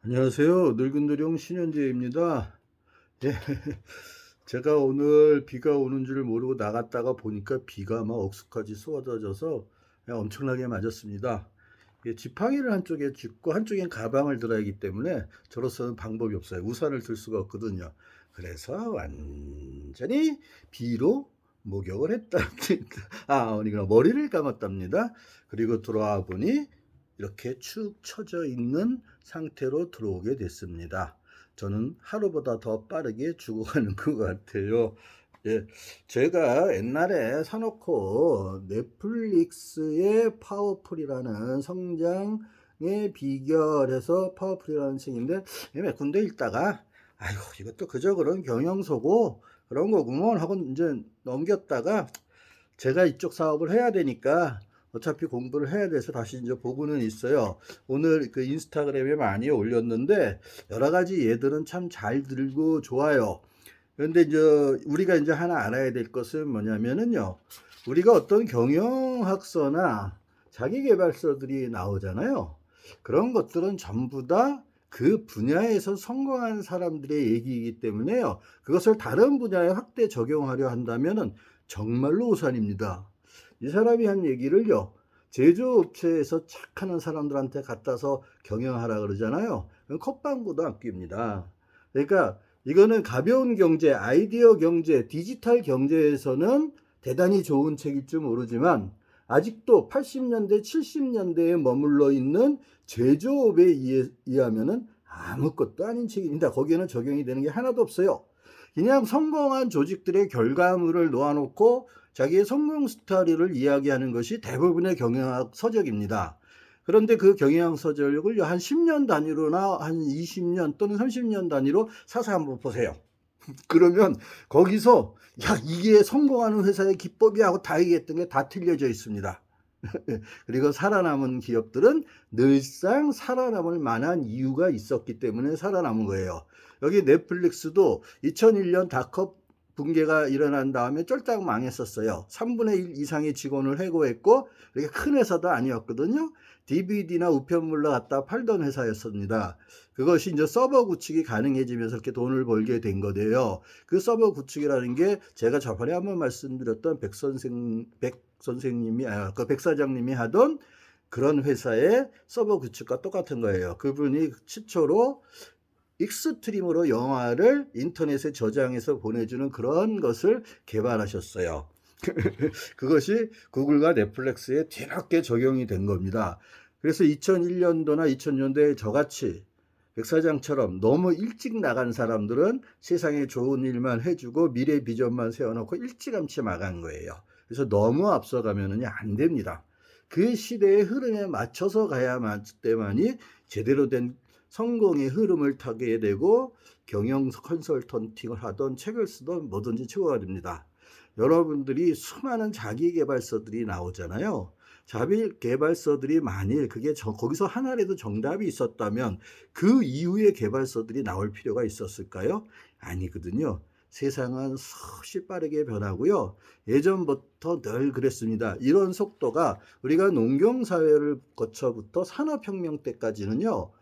안녕하세요. 늙은도령 신현재입니다. 예, 제가 오늘 비가 오는 줄 모르고 나갔다가 보니까 비가 막 억수까지 쏟아져서 엄청나게 맞았습니다. 지팡이를 한쪽에 짚고 한쪽엔 가방을 들어야 하기 때문에 저로서는 방법이 없어요. 우산을 들 수가 없거든요. 그래서 완전히 비로 목욕을 했다. 아니구나. 머리를 감았답니다. 그리고 돌아와 보니 이렇게 축 처져 있는 상태로 들어오게 됐습니다. 저는 하루보다 더 빠르게 죽어가는 것 같아요. 예, 제가 옛날에 사놓고 넷플릭스의 파워풀이라는 성장의 비결에서 파워풀이라는 책인데 몇 군데 읽다가 아이고 이것도 그저 그런 경영서고 그런 거구먼 하고 이제 넘겼다가 제가 이쪽 사업을 해야 되니까 어차피 공부를 해야 돼서 다시 이제 보고는 있어요. 오늘 그 인스타그램에 많이 올렸는데 여러 가지 예들은 참 잘 들고 좋아요. 그런데 이제 우리가 이제 하나 알아야 될 것은 뭐냐면은요. 우리가 어떤 경영학서나 자기계발서들이 나오잖아요. 그런 것들은 전부 다 그 분야에서 성공한 사람들의 얘기이기 때문에요. 그것을 다른 분야에 확대 적용하려 한다면은 정말로 오산입니다. 이 사람이 한 얘기를요. 제조업체에서 착하는 사람들한테 갖다서 경영하라 그러잖아요. 그건 컵방구도 안 끼입니다. 그러니까 이거는 가벼운 경제, 아이디어 경제, 디지털 경제에서는 대단히 좋은 책일지 모르지만 아직도 80년대, 70년대에 머물러 있는 제조업에 의하면은 아무것도 아닌 책입니다. 거기에는 적용이 되는 게 하나도 없어요. 그냥 성공한 조직들의 결과물을 놓아놓고 자기의 성공 스토리를 이야기하는 것이 대부분의 경영학 서적입니다. 그런데 그 경영학 서적을 한 10년 단위로나 한 20년 또는 30년 단위로 사서 한번 보세요. 그러면 거기서 야 이게 성공하는 회사의 기법이야 하고 다 얘기했던 게 다 틀려져 있습니다. 그리고 살아남은 기업들은 늘상 살아남을 만한 이유가 있었기 때문에 살아남은 거예요. 여기 넷플릭스도 2001년 닷컴 붕괴가 일어난 다음에 쫄딱 망했었어요. 3분의 1 이상의 직원을 해고했고 이렇게 큰 회사도 아니었거든요. DVD나 우편물로 갖다 팔던 회사였습니다. 그것이 이제 서버 구축이 가능해지면서 이렇게 돈을 벌게 된 거예요. 그 서버 구축이라는 게 제가 저번에 한번 말씀드렸던 백 선생님이, 백 사장님이 하던 그런 회사의 서버 구축과 똑같은 거예요. 그분이 최초로 익스트림으로 영화를 인터넷에 저장해서 보내주는 그런 것을 개발하셨어요. 그것이 구글과 넷플릭스에 뒤늦게 적용이 된 겁니다. 그래서 2001년도나 2000년도에 저같이 백사장처럼 너무 일찍 나간 사람들은 세상에 좋은 일만 해주고 미래 비전만 세워놓고 일찌감치 망한 거예요. 그래서 너무 앞서가면은 안 됩니다. 그 시대의 흐름에 맞춰서 가야만이 제대로 된 성공의 흐름을 타게 되고 경영 컨설턴팅을 하던 책을 쓰던 뭐든지 최고가 됩니다. 여러분들이 수많은 자기계발서들이 나오잖아요. 자기계발서들이 만일 그게 거기서 하나라도 정답이 있었다면 그 이후의 개발서들이 나올 필요가 있었을까요? 아니거든요. 세상은 수없이 빠르게 변하고요. 예전부터 늘 그랬습니다. 이런 속도가 우리가 농경사회를 거쳐부터 산업혁명 때까지는요.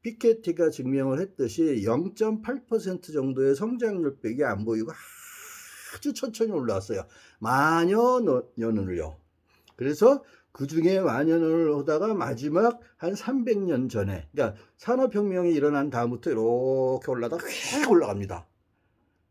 피케티가 증명을 했듯이 0.8% 정도의 성장률밖에 안 보이고 아주 천천히 올라왔어요. 만여 년을요. 그래서 그 중에 만연을 하다가 마지막 한 300년 전에, 그러니까 산업혁명이 일어난 다음부터 이렇게 올라다가 휙 올라갑니다.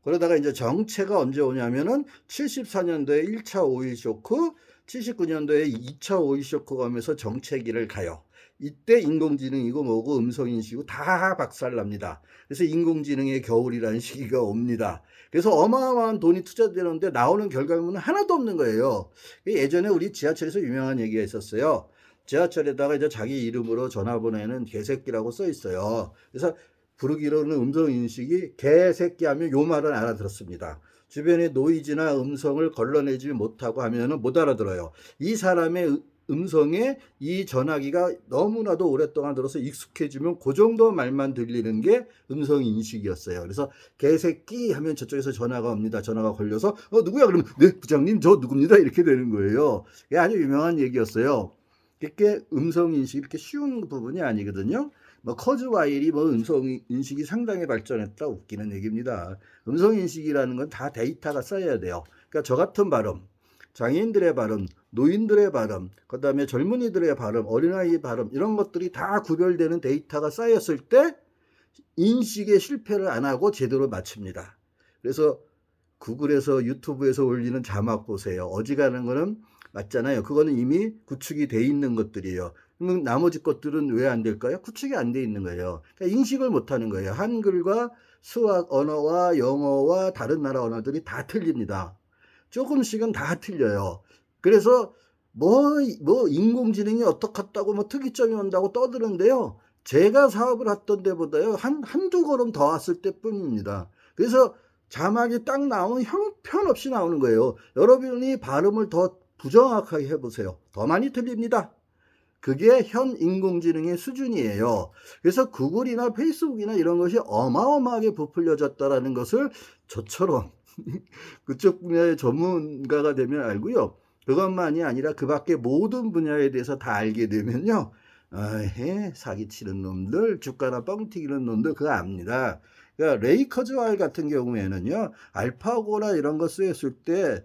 그러다가 이제 정체가 언제 오냐면은 74년도에 1차 오일 쇼크, 79년도에 2차 오일 쇼크가 오면서 정체기를 가요. 이때 인공지능이고 뭐고 음성인식이고 다 박살납니다. 그래서 인공지능의 겨울이라는 시기가 옵니다. 그래서 어마어마한 돈이 투자되는데 나오는 결과물은 하나도 없는 거예요. 예전에 우리 지하철에서 유명한 얘기가 있었어요. 지하철에다가 이제 자기 이름으로 전화번호에는 개새끼라고 써 있어요. 그래서 부르기로는 음성인식이 개새끼 하면 요 말은 알아들었습니다. 주변에 노이즈나 음성을 걸러내지 못하고 하면은 못 알아들어요. 이 사람의 음성에 이 전화기가 너무나도 오랫동안 들어서 익숙해지면 그 정도 말만 들리는 게 음성 인식이었어요. 그래서 개새끼 하면 저쪽에서 전화가 옵니다. 전화가 걸려서 누구야? 그러면 네 부장님 저 누굽니다. 이렇게 되는 거예요. 이게 아주 유명한 얘기였어요. 이렇게 음성 인식이 이렇게 쉬운 부분이 아니거든요. 뭐 커즈와일이 뭐 음성 인식이 상당히 발전했다 웃기는 얘기입니다. 음성 인식이라는 건 다 데이터가 쌓여야 돼요. 그러니까 저 같은 발음, 장애인들의 발음, 노인들의 발음, 그다음에 젊은이들의 발음, 어린아이 발음 이런 것들이 다 구별되는 데이터가 쌓였을 때 인식에 실패를 안 하고 제대로 맞춥니다. 그래서 구글에서 유튜브에서 올리는 자막 보세요. 어지간한 거는 맞잖아요. 그거는 이미 구축이 돼 있는 것들이에요. 그러면 나머지 것들은 왜 안 될까요? 구축이 안 돼 있는 거예요. 그러니까 인식을 못 하는 거예요. 한글과 수학 언어와 영어와 다른 나라 언어들이 다 틀립니다. 조금씩은 다 틀려요. 그래서 뭐 인공지능이 어떻겠다고 뭐 특이점이 온다고 떠드는데요. 제가 사업을 했던 데보다요. 한두 걸음 더 왔을 때 뿐입니다. 그래서 자막이 딱 나오면 형편없이 나오는 거예요. 여러분이 발음을 더 부정확하게 해보세요. 더 많이 틀립니다. 그게 현 인공지능의 수준이에요. 그래서 구글이나 페이스북이나 이런 것이 어마어마하게 부풀려졌다라는 것을 저처럼 그쪽 분야의 전문가가 되면 알고요. 그것만이 아니라 그 밖에 모든 분야에 대해서 다 알게 되면요. 사기치는 놈들, 주가나 뻥튀기는 놈들 그거 압니다. 그러니까 레이 커즈와일 같은 경우에는요. 알파고나 이런 거 쓰였을 때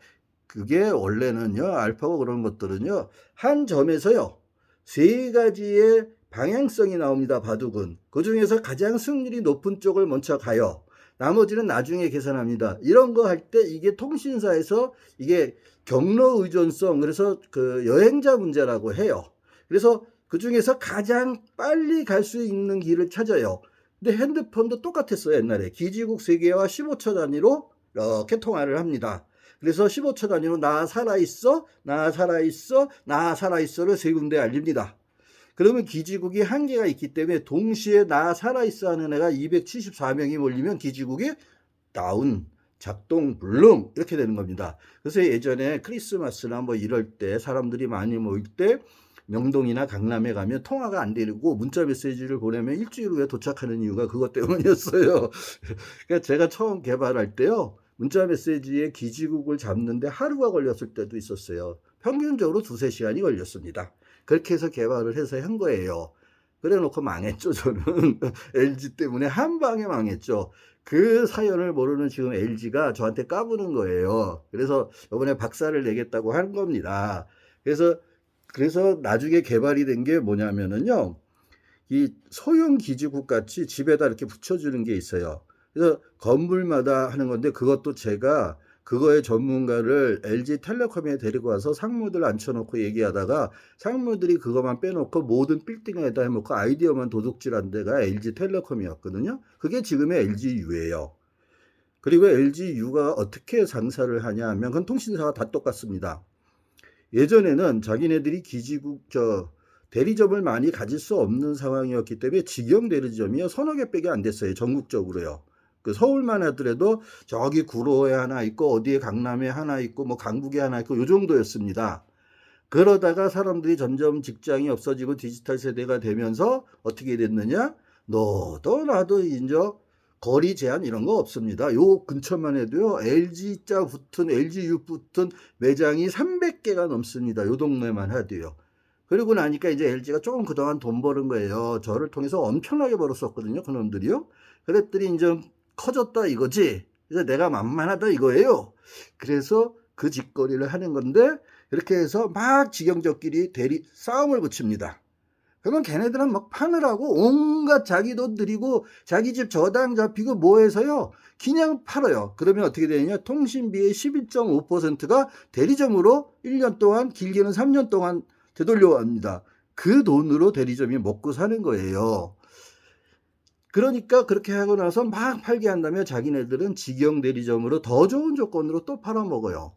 그게 원래는요. 알파고 그런 것들은요. 한 점에서요. 세 가지의 방향성이 나옵니다. 바둑은. 그 중에서 가장 승률이 높은 쪽을 먼저 가요. 나머지는 나중에 계산합니다. 이런 거 할 때 이게 통신사에서 이게 경로 의존성, 그래서 그 여행자 문제라고 해요. 그래서 그 중에서 가장 빨리 갈 수 있는 길을 찾아요. 근데 핸드폰도 똑같았어요. 옛날에 기지국 3개와 15초 단위로 이렇게 통화를 합니다. 그래서 15초 단위로 나 살아있어, 나 살아있어, 나 살아있어를 3군데 알립니다. 그러면 기지국이 한 개가 있기 때문에 동시에 나 살아있어 하는 애가 274명이 몰리면 기지국이 다운, 작동 불능 이렇게 되는 겁니다. 그래서 예전에 크리스마스나 뭐 이럴 때 사람들이 많이 모일 때 명동이나 강남에 가면 통화가 안 되고 문자 메시지를 보내면 일주일 후에 도착하는 이유가 그것 때문이었어요. 그러니까 제가 처음 개발할 때요. 문자 메시지에 기지국을 잡는데 하루가 걸렸을 때도 있었어요. 평균적으로 2-3시간이 걸렸습니다. 그렇게 해서 개발을 해서 한 거예요. 그래 놓고 망했죠, 저는. LG 때문에 한 방에 망했죠. 그 사연을 모르는 지금 LG가 저한테 까부는 거예요. 그래서 이번에 박사를 내겠다고 한 겁니다. 그래서 나중에 개발이 된 게 뭐냐면은요. 이 소형 기지국 같이 집에다 이렇게 붙여주는 게 있어요. 그래서 건물마다 하는 건데 그것도 제가 그거의 전문가를 LG텔레콤에 데리고 와서 상무들 앉혀놓고 얘기하다가 상무들이 그것만 빼놓고 모든 빌딩에다 해놓고 아이디어만 도둑질한 데가 LG텔레콤이었거든요. 그게 지금의 LGU예요. 그리고 LGU가 어떻게 장사를 하냐 하면 그건 통신사가 다 똑같습니다. 예전에는 자기네들이 기지국 대리점을 많이 가질 수 없는 상황이었기 때문에 직영 대리점이 서너 개밖에 안 됐어요. 전국적으로요. 그 서울만 하더라도 저기 구로에 하나 있고 어디에 강남에 하나 있고 뭐 강북에 하나 있고 요 정도였습니다. 그러다가 사람들이 점점 직장이 없어지고 디지털 세대가 되면서 어떻게 됐느냐? 너도 나도 이제 거리 제한 이런 거 없습니다. 요 근처만 해도요. LG자 붙은 LGU 붙은 매장이 300개가 넘습니다. 요 동네만 해도요. 그리고 나니까 이제 LG가 조금 그동안 돈 버는 거예요. 저를 통해서 엄청나게 벌었었거든요. 그놈들이요. 그랬더니 이제 커졌다 이거지. 그래서 내가 만만하다 이거예요. 그래서 그 짓거리를 하는 건데 이렇게 해서 막 직영적끼리 싸움을 붙입니다. 그러면 걔네들은 막 파느라고 온갖 자기 돈 들이고 자기 집 저당 잡히고 뭐 해서요. 그냥 팔아요. 그러면 어떻게 되느냐. 통신비의 11.5%가 대리점으로 1년 동안 길게는 3년 동안 되돌려옵니다. 그 돈으로 대리점이 먹고 사는 거예요. 그러니까 그렇게 하고 나서 막 팔게 한다면 자기네들은 직영 대리점으로 더 좋은 조건으로 또 팔아먹어요.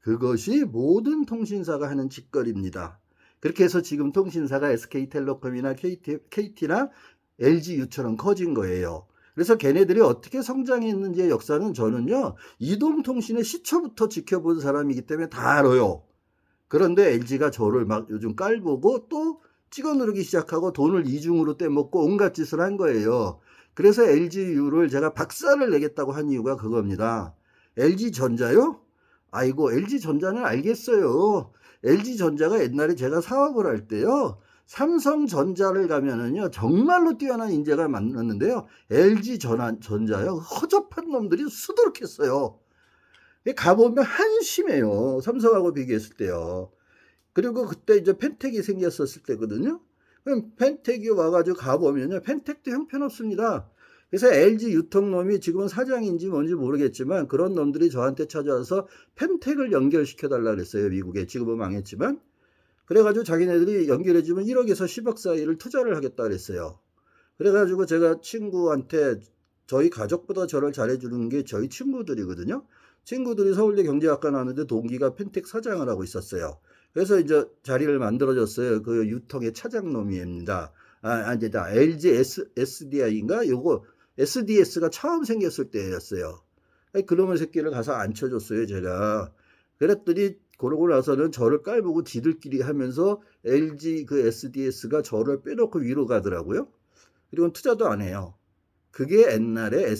그것이 모든 통신사가 하는 짓거리입니다. 그렇게 해서 지금 통신사가 SK텔레콤이나 KT나 LGU처럼 커진 거예요. 그래서 걔네들이 어떻게 성장했는지의 역사는 저는요. 이동통신의 시초부터 지켜본 사람이기 때문에 다 알아요. 그런데 LG가 저를 막 요즘 깔보고 또 찍어 누르기 시작하고 돈을 이중으로 떼먹고 온갖 짓을 한 거예요. 그래서 LGU를 제가 박사를 내겠다고 한 이유가 그겁니다. LG전자요? 아이고 LG전자는 알겠어요. LG전자가 옛날에 제가 사업을 할 때요. 삼성전자를 가면은요, 정말로 뛰어난 인재가 많았는데요. LG전자요, 허접한 놈들이 수두룩했어요. 가보면 한심해요. 삼성하고 비교했을 때요. 그리고 그때 이제 펜텍이 생겼었을 때거든요. 그럼 펜텍이 와가지고 가보면요, 펜텍도 형편없습니다. 그래서 LG 유통놈이 지금은 사장인지 뭔지 모르겠지만 그런 놈들이 저한테 찾아와서 펜텍을 연결시켜달라 그랬어요. 미국에. 지금은 망했지만. 그래가지고 자기네들이 연결해주면 1억에서 10억 사이를 투자를 하겠다 그랬어요. 그래가지고 제가 친구한테, 저희 가족보다 저를 잘해주는 게 저희 친구들이거든요. 친구들이 서울대 경제학과 나왔는데 동기가 펜텍 사장을 하고 있었어요. 그래서 이제 자리를 만들어줬어요. 그 유통의 차장놈이입니다. 아니다. LG SDI인가? 요거 SDS가 처음 생겼을 때였어요. 그놈의 새끼를 가서 앉혀줬어요, 제가. 그랬더니 그러고 나서는 저를 깔보고 지들끼리 하면서 LG 그 SDS가 저를 빼놓고 위로 가더라고요. 그리고 투자도 안 해요. 그게 옛날에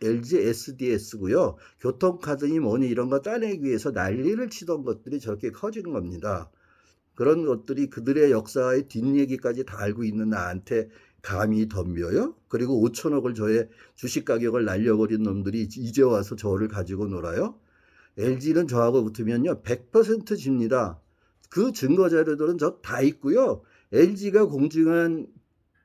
LG SDS고요. 교통카드니 뭐니 이런 거 따내기 위해서 난리를 치던 것들이 저렇게 커진 겁니다. 그런 것들이 그들의 역사의 뒷얘기까지 다 알고 있는 나한테 감히 덤벼요? 그리고 5천억을 저의 주식 가격을 날려버린 놈들이 이제 와서 저를 가지고 놀아요? LG는 저하고 붙으면요 100% 집니다. 그 증거 자료들은 저 다 있고요. LG가 공증한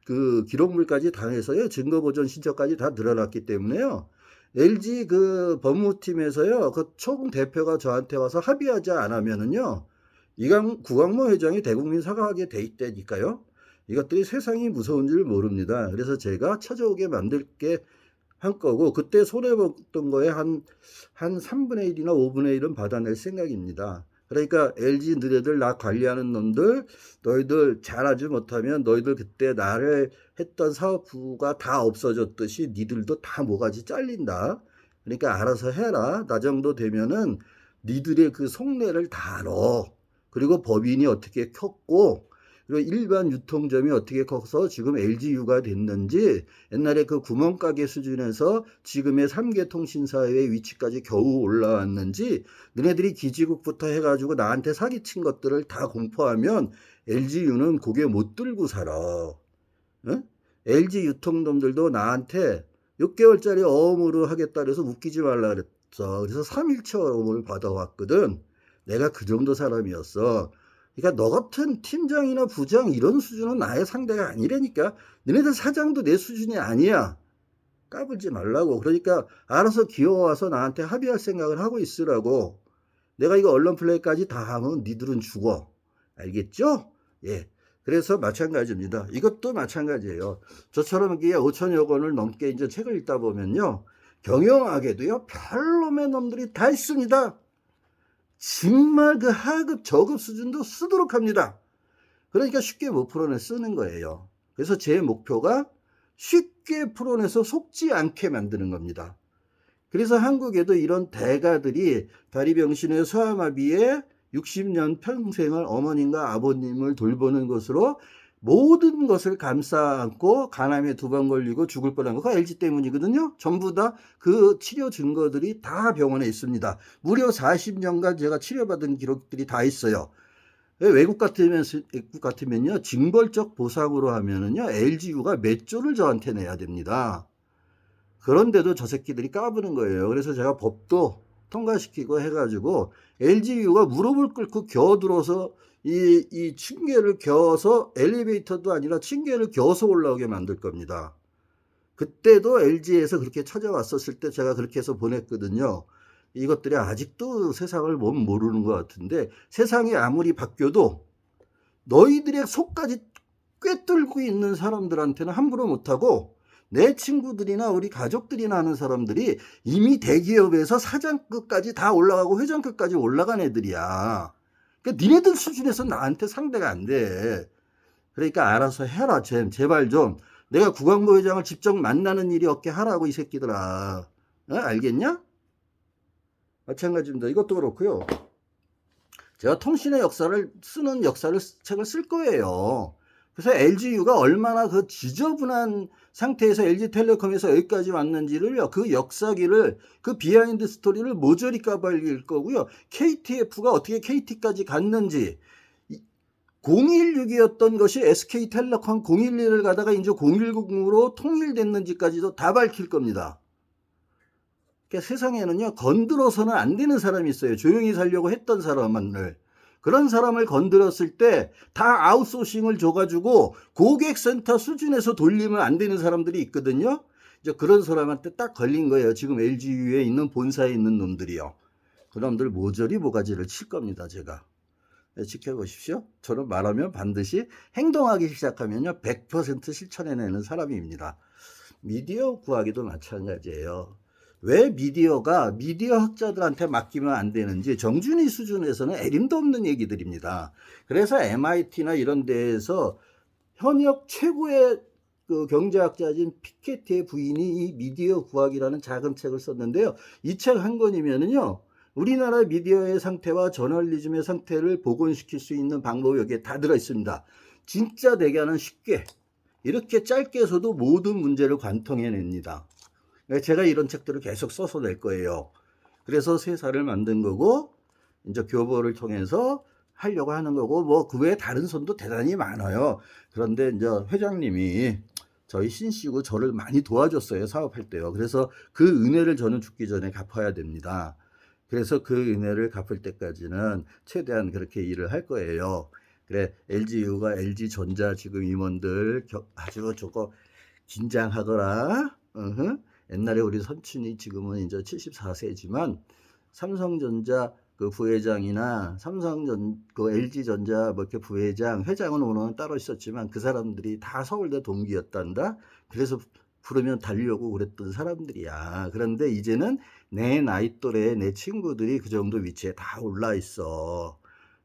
그 기록물까지 다 해서요. 증거 보존 신청까지 다 늘어났기 때문에요. LG 그 법무팀에서요. 그 총 대표가 저한테 와서 합의하지 않으면은요. 구광모 회장이 대국민 사과하게 돼 있다니까요. 이것들이 세상이 무서운 줄 모릅니다. 그래서 제가 찾아오게 만들게 한 거고, 그때 손해봤던 거에 한 3분의 1이나 5분의 1은 받아낼 생각입니다. 그러니까 LG 너희들 나 관리하는 놈들, 너희들 잘하지 못하면 너희들 그때 나를 했던 사업부가 다 없어졌듯이 니들도 다 모가지 잘린다. 그러니까 알아서 해라. 나 정도 되면은 니들의 그 속내를 다 알아. 그리고 법인이 어떻게 켰고, 그리고 일반 유통점이 어떻게 커서 지금 LG유가 됐는지, 옛날에 그 구멍가게 수준에서 지금의 3개 통신사의 위치까지 겨우 올라왔는지, 너네들이 기지국부터 해가지고 나한테 사기친 것들을 다 공포하면 LG유는 고개 못 들고 살아. 응? LG 유통놈들도 나한테 6개월짜리 어음으로 하겠다 그래서 웃기지 말라 그랬어. 그래서 3일치 어음을 받아왔거든. 내가 그 정도 사람이었어. 그러니까 너 같은 팀장이나 부장 이런 수준은 나의 상대가 아니라니까. 너네들 사장도 내 수준이 아니야. 까불지 말라고. 그러니까 알아서 기어와서 나한테 합의할 생각을 하고 있으라고. 내가 이거 언론 플레이까지 다 하면 니들은 죽어. 알겠죠? 예. 그래서 마찬가지입니다. 이것도 마찬가지예요. 저처럼 이게 5천여 권을 넘게 이제 책을 읽다 보면요. 경영학에도요. 별놈의 놈들이 다 있습니다. 정말 그 하급, 저급 수준도 쓰도록 합니다. 그러니까 쉽게 못 풀어내 쓰는 거예요. 그래서 제 목표가 쉽게 풀어내서 속지 않게 만드는 겁니다. 그래서 한국에도 이런 대가들이 다리병신의 소아마비에 60년 평생을 어머님과 아버님을 돌보는 것으로 모든 것을 감싸 안고 간암에 2번 걸리고 죽을 뻔한 거가 LG 때문이거든요. 전부 다 그 치료 증거들이 다 병원에 있습니다. 무려 40년간 제가 치료받은 기록들이 다 있어요. 외국 같으면요, 징벌적 보상으로 하면은요, LG유가 몇 조를 저한테 내야 됩니다. 그런데도 저 새끼들이 까부는 거예요. 그래서 제가 법도 통과시키고 해가지고 LG유가 무릎을 꿇고 겨들어서 이 층계를 겨서 엘리베이터도 아니라 층계를 겨서 올라오게 만들 겁니다. 그때도 LG에서 그렇게 찾아왔었을 때 제가 그렇게 해서 보냈거든요. 이것들이 아직도 세상을 모르는 것 같은데, 세상이 아무리 바뀌어도 너희들의 속까지 꿰뚫고 있는 사람들한테는 함부로 못하고, 내 친구들이나 우리 가족들이나 하는 사람들이 이미 대기업에서 사장급까지 다 올라가고 회장급까지 올라간 애들이야. 그러니까 니네들 수준에서 나한테 상대가 안 돼. 그러니까 알아서 해라. 제발 좀. 내가 구광모 회장을 직접 만나는 일이 없게 하라고, 이 새끼들아. 알겠냐? 마찬가지입니다. 이것도 그렇고요. 제가 통신의 역사를 쓰는 책을 쓸 거예요. 그래서 LG유가 얼마나 그 지저분한 상태에서 LG텔레콤에서 여기까지 왔는지를요, 그 역사기를, 그 비하인드 스토리를 모조리 까발릴 거고요. KTF가 어떻게 KT까지 갔는지, 016이었던 것이 SK텔레콤 011을 가다가 이제 010으로 통일됐는지까지도 다 밝힐 겁니다. 그러니까 세상에는요, 건드려서는 안 되는 사람이 있어요. 조용히 살려고 했던 사람을. 그런 사람을 건드렸을 때 다 아웃소싱을 줘가지고 고객센터 수준에서 돌리면 안 되는 사람들이 있거든요. 이제 그런 사람한테 딱 걸린 거예요. 지금 LGU에 있는 본사에 있는 놈들이요. 그 놈들 모조리 모가지를 칠 겁니다, 제가. 네, 지켜보십시오. 저는 말하면 반드시 행동하기 시작하면요, 100% 실천해내는 사람입니다. 미디어 구하기도 마찬가지예요. 왜 미디어가 미디어 학자들한테 맡기면 안 되는지 정준희 수준에서는 에림도 없는 얘기들입니다. 그래서 MIT나 이런 데에서 현역 최고의 그 경제학자진 피케티의 부인이 이 미디어 구하기라는 작은 책을 썼는데요. 이 책 한 권이면은요, 우리나라 미디어의 상태와 저널리즘의 상태를 복원시킬 수 있는 방법이 여기에 다 들어있습니다. 진짜 대개는 쉽게 이렇게 짧게서도 모든 문제를 관통해냅니다. 제가 이런 책들을 계속 써서 낼 거예요. 그래서 세사를 만든 거고, 이제 교보를 통해서 하려고 하는 거고, 뭐 그 외에 다른 손도 대단히 많아요. 그런데 이제 회장님이 저희 신씨고 저를 많이 도와줬어요, 사업할 때요. 그래서 그 은혜를 저는 죽기 전에 갚아야 됩니다. 그래서 그 은혜를 갚을 때까지는 최대한 그렇게 일을 할 거예요. 그래, LGU가 LG전자 지금 임원들 아주 저거 긴장하거라. 옛날에 우리 선친이 지금은 이제 74세지만 삼성전자 그 부회장이나 그 LG전자 뭐 이렇게 부회장, 회장은 오늘은 따로 있었지만 그 사람들이 다 서울대 동기였단다. 그래서 부르면 달려고 그랬던 사람들이야. 그런데 이제는 내 나이 또래 내 친구들이 그 정도 위치에 다 올라 있어.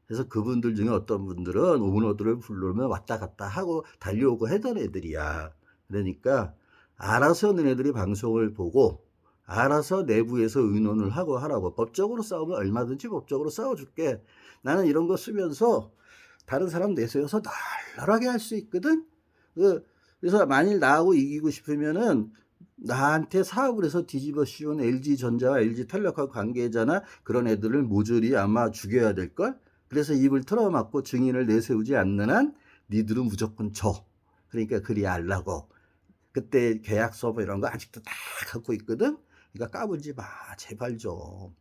그래서 그분들 중에 어떤 분들은 오너들을 부르면 왔다 갔다 하고 달려오고 하던 애들이야. 그러니까 알아서 너네들이 방송을 보고 알아서 내부에서 의논을 하고 하라고. 법적으로 싸우면 얼마든지 법적으로 싸워줄게. 나는 이런 거 쓰면서 다른 사람 내세워서 널널하게 할 수 있거든. 그래서 만일 나하고 이기고 싶으면은 나한테 사업을 해서 뒤집어 씌운 LG전자와 LG텔레콤 관계자나 그런 애들을 모조리 아마 죽여야 될걸. 그래서 입을 틀어막고 증인을 내세우지 않는 한 니들은 무조건 져. 그러니까 그리 알라고. 그때 계약서 뭐 이런 거 아직도 다 갖고 있거든. 그러니까 까불지 마, 제발 좀.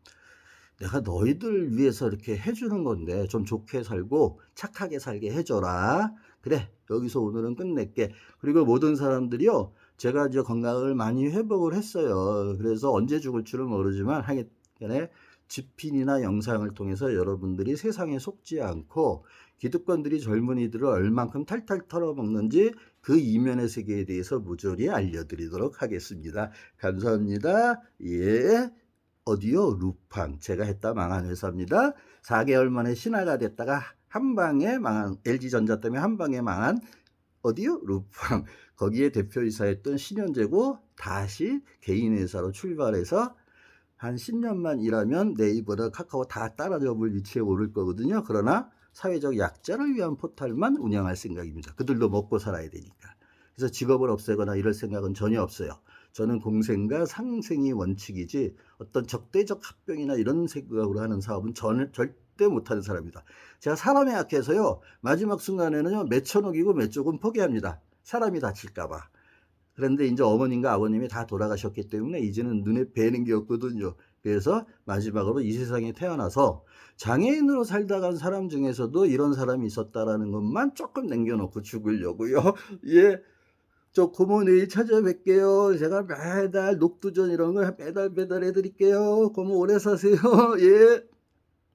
내가 너희들 위해서 이렇게 해주는 건데 좀 좋게 살고 착하게 살게 해줘라. 그래, 여기서 오늘은 끝낼게. 그리고 모든 사람들이요, 제가 이제 건강을 많이 회복을 했어요. 그래서 언제 죽을 줄은 모르지만 하여간에 집필이나 영상을 통해서 여러분들이 세상에 속지 않고 기득권들이 젊은이들을 얼만큼 탈탈 털어먹는지 그 이면의 세계에 대해서 모조리 알려드리도록 하겠습니다. 감사합니다. 예. 어디요? 루팡. 제가 했다 망한 회사입니다. 4개월 만에 신화가 됐다가 한 방에 망한, LG전자 때문에 한 방에 망한 어디요? 루팡. 거기에 대표이사였던 신현재고 다시 개인 회사로 출발해서 한 10년만 일하면 네이버나 카카오 다 따라잡을 위치에 오를 거거든요. 그러나 사회적 약자를 위한 포털만 운영할 생각입니다. 그들도 먹고 살아야 되니까. 그래서 직업을 없애거나 이럴 생각은 전혀 없어요. 저는 공생과 상생이 원칙이지 어떤 적대적 합병이나 이런 생각으로 하는 사업은 저는 절대 못하는 사람입니다. 제가 사람에 약해서요, 마지막 순간에는요, 몇 천억이고 몇 조금 포기합니다. 사람이 다칠까봐. 그런데 이제 어머님과 아버님이 다 돌아가셨기 때문에 이제는 눈에 뵈는 게 없거든요. 그래서 마지막으로 이 세상에 태어나서 장애인으로 살다 간 사람 중에서도 이런 사람이 있었다라는 것만 조금 남겨놓고 죽으려고요. 예. 저 고모 내일 찾아뵐게요. 제가 매달 녹두전 이런 걸 매달 해드릴게요. 고모 오래 사세요. 예.